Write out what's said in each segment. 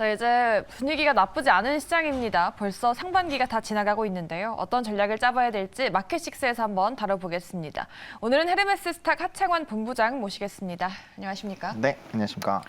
네, 이제 분위기가 나쁘지 않은 시장입니다. 벌써 상반기가 다 지나가고 있는데요. 어떤 전략을 짜봐야 될지 마켓식스에서 한번 다뤄보겠습니다. 오늘은 헤르메스 스탁 하창원 본부장 모시겠습니다. 안녕하십니까? 네, 안녕하십니까.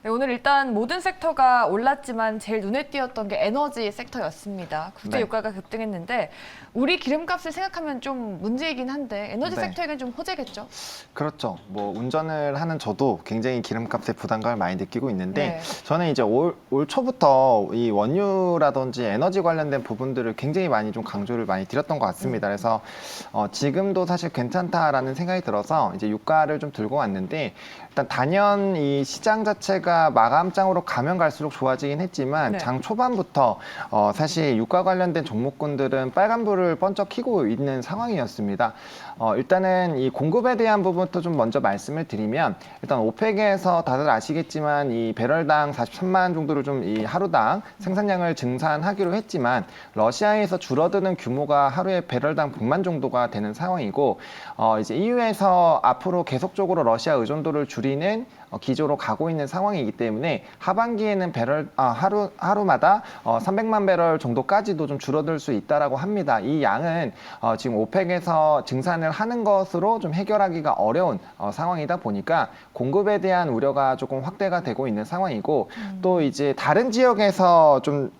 네, 오늘 일단 모든 섹터가 올랐지만 제일 눈에 띄었던 게 에너지 섹터였습니다. 국제 네. 유가가 급등했는데 우리 기름값을 생각하면 좀 문제이긴 한데 에너지 네. 섹터에겐 좀 호재겠죠? 그렇죠. 뭐 운전을 하는 저도 굉장히 기름값에 부담감을 많이 느끼고 있는데 네. 저는 이제 올 초부터 이 원유라든지 에너지 관련된 부분들을 굉장히 많이 좀 강조를 많이 드렸던 것 같습니다. 그래서 지금도 사실 괜찮다라는 생각이 들어서 이제 유가를 좀 들고 왔는데 일단 단연 이 시장 자체가 마감장으로 가면 갈수록 좋아지긴 했지만 네. 장 초반부터 사실 유가 관련된 종목군들은 빨간불을 번쩍 켜고 있는 상황이었습니다. 일단은 이 공급에 대한 부분부터 좀 먼저 말씀을 드리면 일단 오펙에서 다들 아시겠지만 이 배럴당 43만 정도를 좀 이 하루당 생산량을 증산하기로 했지만 러시아에서 줄어드는 규모가 하루에 배럴당 100만 정도가 되는 상황이고 이제 EU에서 앞으로 계속적으로 러시아 의존도를 줄이는 기조로 가고 있는 상황이기 때문에 하반기에는 하루마다 300만 배럴 정도까지도 좀 줄어들 수 있다라고 합니다. 이 양은 지금 오펙에서 증산을 하는 것으로 좀 해결하기가 어려운 상황이다 보니까 공급에 대한 우려가 조금 확대가 되고 있는 상황이고 또 이제 다른 지역에서 좀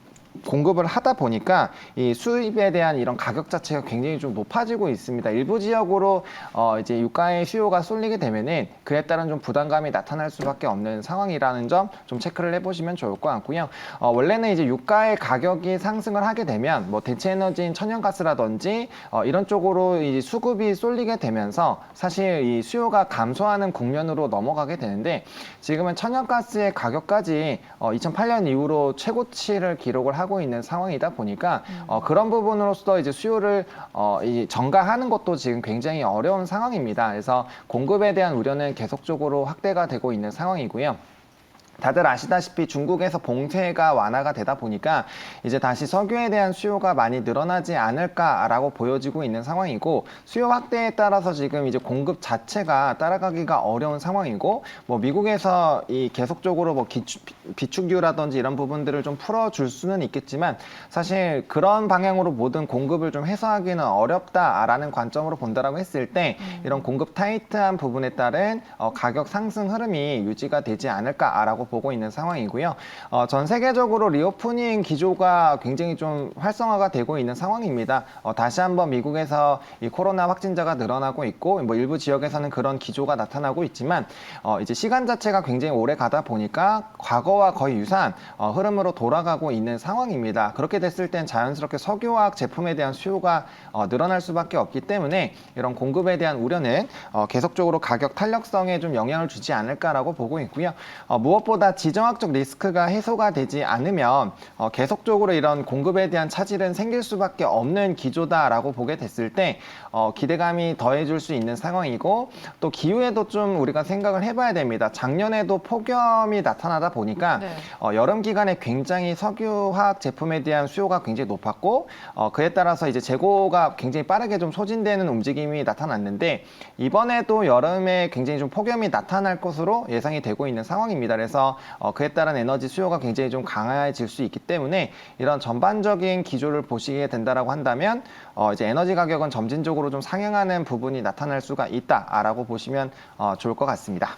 공급을 하다 보니까 이 수입에 대한 이런 가격 자체가 굉장히 좀 높아지고 있습니다. 일부 지역으로 이제 유가의 수요가 쏠리게 되면은 그에 따른 좀 부담감이 나타날 수밖에 없는 상황이라는 점 좀 체크를 해보시면 좋을 것 같고요. 원래는 이제 유가의 가격이 상승을 하게 되면 뭐 대체 에너지인 천연가스라든지 이런 쪽으로 이제 수급이 쏠리게 되면서 사실 이 수요가 감소하는 국면으로 넘어가게 되는데 지금은 천연가스의 가격까지 2008년 이후로 최고치를 기록을 하고 있는 상황이다 보니까 그런 부분으로서 이제 수요를 전가하는 것도 지금 굉장히 어려운 상황입니다. 그래서 공급에 대한 우려는 계속적으로 확대가 되고 있는 상황이고요. 다들 아시다시피 중국에서 봉쇄가 완화가 되다 보니까 이제 다시 석유에 대한 수요가 많이 늘어나지 않을까라고 보여지고 있는 상황이고 수요 확대에 따라서 지금 이제 공급 자체가 따라가기가 어려운 상황이고 뭐 미국에서 이 계속적으로 뭐 비축유라든지 이런 부분들을 좀 풀어줄 수는 있겠지만 사실 그런 방향으로 모든 공급을 좀 해소하기는 어렵다라는 관점으로 본다라고 했을 때 이런 공급 타이트한 부분에 따른 가격 상승 흐름이 유지가 되지 않을까라고 보고 있는 상황이고요. 전 세계적으로 리오프닝 기조가 굉장히 좀 활성화가 되고 있는 상황입니다. 다시 한번 미국에서 이 코로나 확진자가 늘어나고 있고 뭐 일부 지역에서는 그런 기조가 나타나고 있지만 이제 시간 자체가 굉장히 오래 가다 보니까 과거와 거의 유사한 흐름으로 돌아가고 있는 상황입니다. 그렇게 됐을 땐 자연스럽게 석유화학 제품에 대한 수요가 늘어날 수밖에 없기 때문에 이런 공급에 대한 우려는 계속적으로 가격 탄력성에 좀 영향을 주지 않을까라고 보고 있고요. 무엇보다 지정학적 리스크가 해소가 되지 않으면 계속적으로 이런 공급에 대한 차질은 생길 수밖에 없는 기조다라고 보게 됐을 때 기대감이 더해질 수 있는 상황이고 또 기후에도 좀 우리가 생각을 해봐야 됩니다. 작년에도 폭염이 나타나다 보니까 네. 여름 기간에 굉장히 석유화학 제품에 대한 수요가 굉장히 높았고 그에 따라서 이제 재고가 굉장히 빠르게 좀 소진되는 움직임이 나타났는데 이번에도 여름에 굉장히 좀 폭염이 나타날 것으로 예상이 되고 있는 상황입니다. 그래서 그에 따른 에너지 수요가 굉장히 좀 강해질 수 있기 때문에 이런 전반적인 기조를 보시게 된다라고 한다면 이제 에너지 가격은 점진적으로 좀 상향하는 부분이 나타날 수가 있다라고 보시면 좋을 것 같습니다.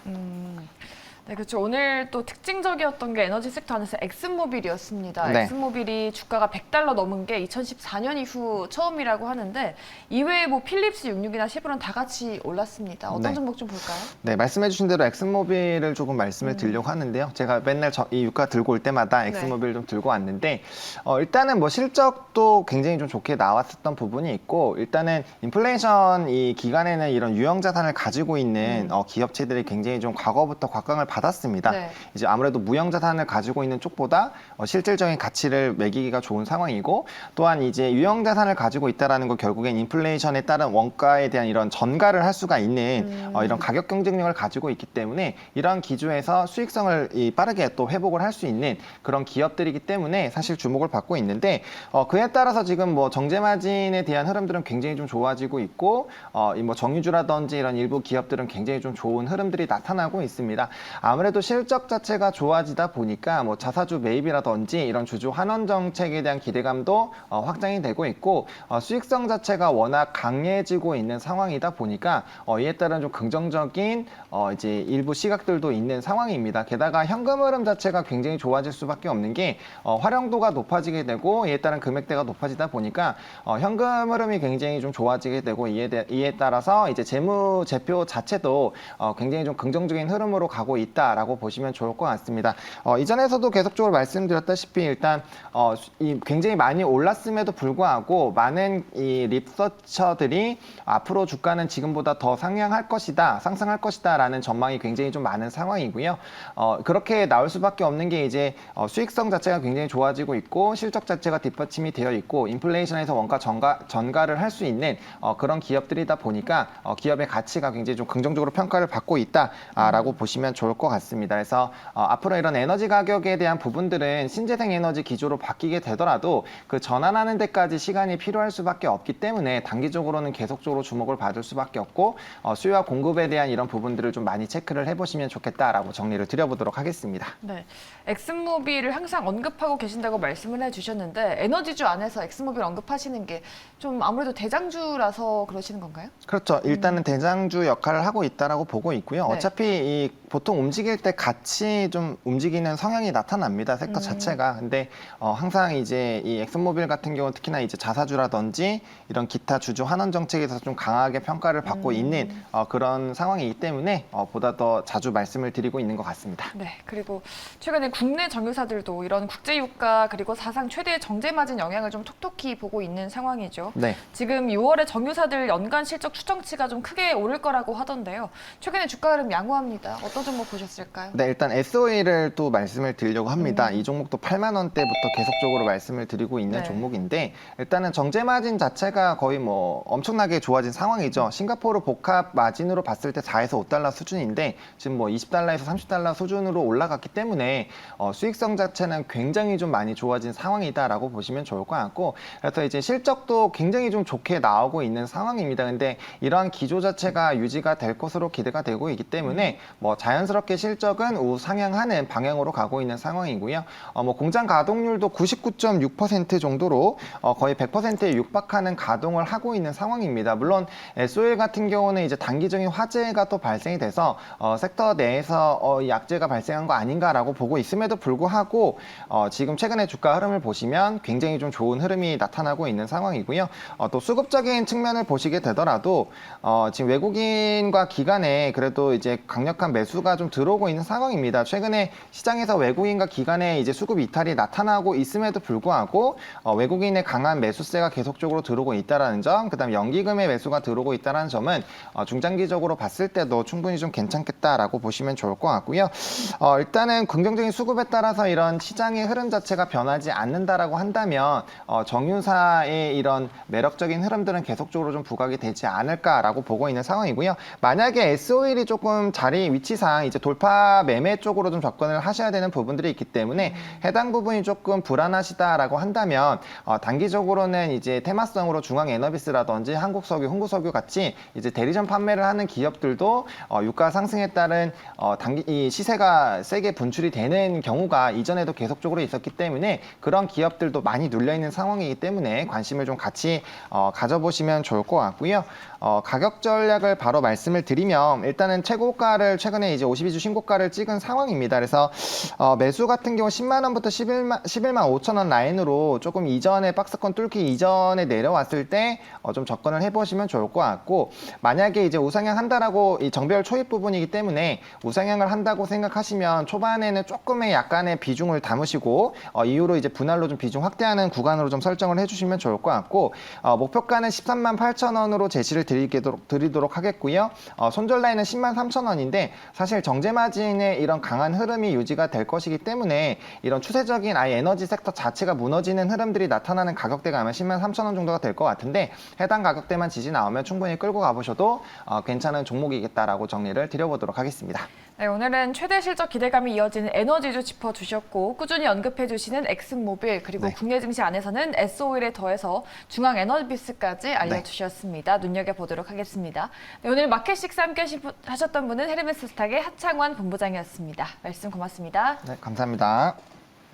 네, 그렇죠. 오늘 또 특징적이었던 게 에너지 섹터 안에서 엑슨모빌이었습니다. 네. 엑슨모빌이 주가가 $100 넘은 게 2014년 이후 처음이라고 하는데 이외에 뭐 필립스 66이나 쉐브론 다 같이 올랐습니다. 어떤 네. 종목 좀 볼까요? 네, 말씀해주신 대로 엑슨모빌을 조금 말씀을 드리려고 하는데요. 제가 맨날 이 유가 들고 올 때마다 엑슨모빌 좀 들고 왔는데 일단은 뭐 실적도 굉장히 좀 좋게 나왔었던 부분이 있고 일단은 인플레이션 이 기간에는 이런 유형 자산을 가지고 있는 기업체들이 굉장히 좀 과거부터 곽강을 받았습니다. 네. 이제 아무래도 무형 자산을 가지고 있는 쪽보다 실질적인 가치를 매기기가 좋은 상황이고 또한 이제 유형 자산을 가지고 있다라는 거 결국엔 인플레이션에 따른 원가에 대한 이런 전가를 할 수가 있는 이런 가격 경쟁력을 가지고 있기 때문에 이런 기조에서 수익성을 빠르게 또 회복을 할 수 있는 그런 기업들이기 때문에 사실 주목을 받고 있는데 그에 따라서 지금 뭐 정제 마진에 대한 흐름들은 굉장히 좀 좋아지고 있고 뭐 정유주라든지 이런 일부 기업들은 굉장히 좀 좋은 흐름들이 나타나고 있습니다. 아무래도 실적 자체가 좋아지다 보니까 뭐 자사주 매입이라든지 이런 주주 환원 정책에 대한 기대감도 확장이 되고 있고 수익성 자체가 워낙 강해지고 있는 상황이다 보니까 이에 따른 좀 긍정적인 이제 일부 시각들도 있는 상황입니다. 게다가 현금 흐름 자체가 굉장히 좋아질 수밖에 없는 게 활용도가 높아지게 되고 이에 따른 금액대가 높아지다 보니까 현금 흐름이 굉장히 좀 좋아지게 되고 이에 따라서 이제 재무제표 자체도 굉장히 좀 긍정적인 흐름으로 가고 있다라고 보시면 좋을 것 같습니다. 이전에서도 계속적으로 말씀드렸다시피 일단 굉장히 많이 올랐음에도 불구하고 많은 이 리서처들이 앞으로 주가는 지금보다 더 상승할 것이다라는 전망이 굉장히 좀 많은 상황이고요. 그렇게 나올 수밖에 없는 게 이제 수익성 자체가 굉장히 좋아지고 있고 실적 자체가 뒷받침이 되어 있고 인플레이션에서 원가 전가를 할 수 있는 그런 기업들이다 보니까 기업의 가치가 굉장히 좀 긍정적으로 평가를 받고 있다라고 보시면 좋을 것 같습니다. 그래서 앞으로 이런 에너지 가격에 대한 부분들은 신재생 에너지 기조로 바뀌게 되더라도 그 전환하는 데까지 시간이 필요할 수밖에 없기 때문에 단기적으로는 계속적으로 주목을 받을 수밖에 없고 수요와 공급에 대한 이런 부분들을 좀 많이 체크를 해보시면 좋겠다라고 정리를 드려보도록 하겠습니다. 네, 엑슨모빌을 항상 언급하고 계신다고 말씀을 해주셨는데 에너지주 안에서 엑슨모빌 언급하시는 게 좀 아무래도 대장주라서 그러시는 건가요? 그렇죠. 일단은 대장주 역할을 하고 있다라고 보고 있고요. 네. 어차피 보통 움직일 때 같이 좀 움직이는 성향이 나타납니다. 섹터 자체가. 근데 항상 이제 이 엑슨모빌 같은 경우 특히나 이제 자사주라든지 이런 기타 주주 환원 정책에서 좀 강하게 평가를 받고 있는 그런 상황이기 때문에 보다 더 자주 말씀을 드리고 있는 것 같습니다. 네, 그리고 최근에 국내 정유사들도 이런 국제유가 그리고 사상 최대의 정제마진 영향을 좀 톡톡히 보고 있는 상황이죠. 네. 지금 6월에 정유사들 연간 실적 추정치가 좀 크게 오를 거라고 하던데요. 최근에 주가 흐름 양호합니다. 어떤 종목 보셨을까요? 네, 일단 SOE를 또 말씀을 드리려고 합니다. 이 종목도 8만 원대부터 계속적으로 말씀을 드리고 있는 네. 종목인데 일단은 정제 마진 자체가 거의 뭐 엄청나게 좋아진 상황이죠. 싱가포르 복합 마진으로 봤을 때 4에서 5달러 수준인데 지금 뭐 20달러에서 30달러 수준으로 올라갔기 때문에 수익성 자체는 굉장히 좀 많이 좋아진 상황이다라고 보시면 좋을 것 같고 그래서 이제 실적도 굉장히 좀 좋게 나오고 있는 상황입니다. 근데 이러한 기조 자체가 유지가 될 것으로 기대가 되고 있기 때문에 뭐 자연스럽게 실적은 우상향하는 방향으로 가고 있는 상황이고요. 뭐 공장 가동률도 99.6% 정도로 거의 100%에 육박하는 가동을 하고 있는 상황입니다. 물론 SOL 같은 경우는 이제 단기적인 화재가 또 발생이 돼서 섹터 내에서 약재가 발생한 거 아닌가라고 보고 있음에도 불구하고 지금 최근에 주가 흐름을 보시면 굉장히 좀 좋은 흐름이 나타나고 있는 상황이고요. 또 수급적인 측면을 보시게 되더라도 지금 외국인과 기관에 그래도 이제 강력한 매수가 좀 들어오고 있는 상황입니다. 최근에 시장에서 외국인과 기관의 이제 수급 이탈이 나타나고 있음에도 불구하고 외국인의 강한 매수세가 계속적으로 들어오고 있다라는 점, 그다음 연기금의 매수가 들어오고 있다라는 점은 중장기적으로 봤을 때도 충분히 좀 괜찮겠다라고 보시면 좋을 것 같고요. 일단은 긍정적인 수급에 따라서 이런 시장의 흐름 자체가 변하지 않는다라고 한다면 정유사의 이런 매력적인 흐름들은 계속적으로 좀 부각이 되지 않을까라고 보고 있는 상황이고요. 만약에 SOL이 조금 위치상 이제 돌파 매매 쪽으로 좀 접근을 하셔야 되는 부분들이 있기 때문에 해당 부분이 조금 불안하시다라고 한다면 단기적으로는 이제 테마성으로 중앙에너비스라든지 한국석유, 흥구석유 같이 이제 대리점 판매를 하는 기업들도 유가 상승에 따른 이 시세가 세게 분출이 되는 경우가 이전에도 계속적으로 있었기 때문에 그런 기업들도 많이 눌려 있는 상황이기 때문에 관심을 좀 같이 가져보시면 좋을 것 같고요. 가격 전략을 바로 말씀을 드리면 일단은 최고가를 최근에 이제 52주 신고가를 찍은 상황입니다. 그래서 매수 같은 경우 10만 원부터 11만 5천 원 라인으로 조금 이전에 박스권 뚫기 이전에 내려왔을 때 좀 접근을 해보시면 좋을 것 같고 만약에 이제 우상향 한다라고 이 정배열 초입 부분이기 때문에 우상향을 한다고 생각하시면 초반에는 조금의 약간의 비중을 담으시고 이후로 이제 분할로 좀 비중 확대하는 구간으로 좀 설정을 해주시면 좋을 것 같고 목표가는 13만 8천 원으로 제시를 드리도록 하겠고요. 손절 라인은 10만 3천 원인데 사실 정제 마진의 이런 강한 흐름이 유지가 될 것이기 때문에 이런 추세적인 아예 에너지 섹터 자체가 무너지는 흐름들이 나타나는 가격대가 아마 10만 3천 원 정도가 될 것 같은데 해당 가격대만 지지 나오면 충분히 끌고 가보셔도 괜찮은 종목이겠다라고 정리를 드려보도록 하겠습니다. 네, 오늘은 최대 실적 기대감이 이어지는 에너지주 짚어주셨고 꾸준히 언급해주시는 엑슨모빌 그리고 네. 국내 증시 안에서는 S오일에 더해서 중앙에너비스까지 알려주셨습니다. 눈여겨보도록 하겠습니다. 네, 오늘 마켓식스 함께 하셨던 분은 헤르메스 스탁의 하창원 본부장이었습니다. 말씀 고맙습니다. 네, 감사합니다.